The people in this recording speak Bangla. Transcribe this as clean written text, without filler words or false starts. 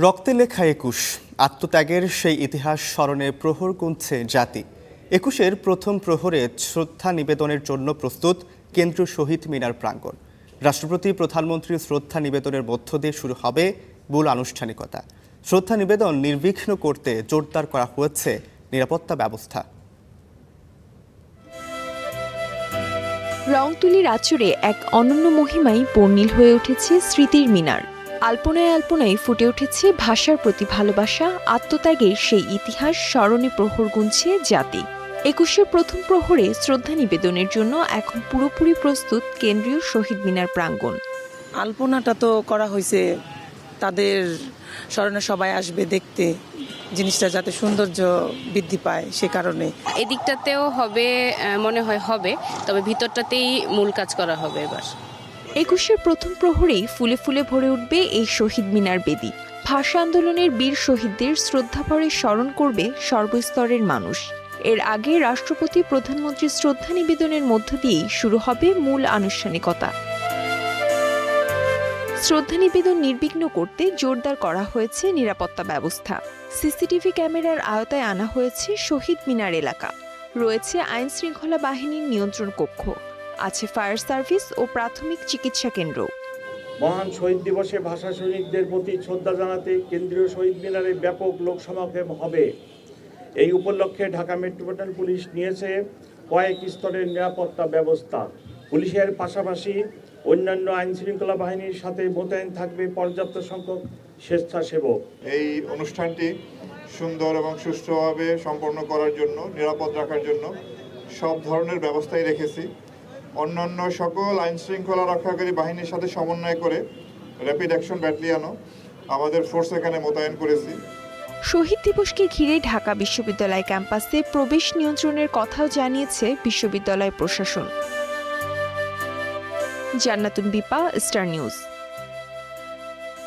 রক্তে লেখা ২১ আত্মত্যাগের সেই ইতিহাস স্মরণে প্রহর গুনছে জাতি। ২১-এর প্রথম প্রহরে শ্রদ্ধা নিবেদনের জন্য প্রস্তুত কেন্দ্রীয় শহীদ মিনার প্রাঙ্গণ। রাষ্ট্রপতি প্রধানমন্ত্রীর শ্রদ্ধা নিবেদনের মধ্য দিয়ে শুরু হবে মূল আনুষ্ঠানিকতা। শ্রদ্ধা নিবেদন নির্বিঘ্ন করতে জোরদার করা হয়েছে নিরাপত্তা ব্যবস্থা। রংতুলির আঁচড়ে এক অনন্য মহিমায় বর্ণিল হয়ে উঠেছে স্মৃতির মিনার। আলপনায় আলপনায় ফুটে উঠেছে ভাষার প্রতি ভালোবাসা, আত্মত্যাগের সেই ইতিহাস স্মরণে প্রহর গুনছে জাতি। ২১-এর প্রথম প্রহরে শ্রদ্ধা নিবেদনের জন্য এখন পুরোপুরি প্রস্তুত কেন্দ্রীয় শহীদ মিনার প্রাঙ্গণ। আলপনাটা তো করা হয়েছে তাদের স্মরণে সবাই আসবে দেখতে, জিনিসটা যাতে সৌন্দর্য বৃদ্ধি পায় সে কারণে। এদিকটাতেও হবে মনে হয় হবে, তবে ভিতরটাতেই মূল কাজ করা হবে এবার। ২১-এর প্রথম প্রহরেই ফুলে ফুলে ভরে উঠবে এই শহীদ মিনার বেদি। ভাষা আন্দোলনের বীর শহীদদের শ্রদ্ধাভরে স্মরণ করবে সর্বস্তরের মানুষ। এর আগে রাষ্ট্রপতি প্রধানমন্ত্রীর শ্রদ্ধা নিবেদনের মধ্য দিয়েই শুরু হবে মূল আনুষ্ঠানিকতা। শ্রদ্ধা নিবেদন নির্বিঘ্ন করতে জোরদার করা হয়েছে নিরাপত্তা ব্যবস্থা। সিসিটিভি ক্যামেরার আওতায় আনা হয়েছে শহীদ মিনার এলাকা। রয়েছে আইন শৃঙ্খলা বাহিনীর নিয়ন্ত্রণ কক্ষ, আছে ফায়ার সার্ভিস ও প্রাথমিক চিকিৎসা কেন্দ্র। মহান শহীদ দিবসে ভাষা সৈনিকদের প্রতি শ্রদ্ধা জানাতে কেন্দ্রীয় শহীদ মিনারে ব্যাপক লোক সমাগম হবে। এই উপলক্ষে ঢাকা মেট্রোপলিটন পুলিশ নিয়েছে কয়েক স্তরের নিরাপত্তা ব্যবস্থা। পুলিশের পাশাপাশি অন্যান্য আইন শৃঙ্খলা বাহিনীর সাথে মোতায়েন থাকবে পর্যাপ্ত সংখ্যক স্বেচ্ছাসেবক। এই অনুষ্ঠানটি সুন্দর এবং সুষ্ঠুভাবে সম্পন্ন করার জন্য, নিরাপদ রাখার জন্য সব ধরনের ব্যবস্থাই রেখেছি। অন্যান্য সকল আইন শৃঙ্খলা রক্ষাকারী বাহিনীর সাথে সমন্বয় করে র্যাপিড অ্যাকশন ব্যাটালিয়নও আমাদের ফোর্স এখানে মোতায়েন করেছি। শহীদ দিবসকে ঘিরে ঢাকা বিশ্ববিদ্যালয় ক্যাম্পাসে প্রবেশ নিয়ন্ত্রণের কথাও জানিয়েছে বিশ্ববিদ্যালয় প্রশাসন। Jannatun Bipa, star news.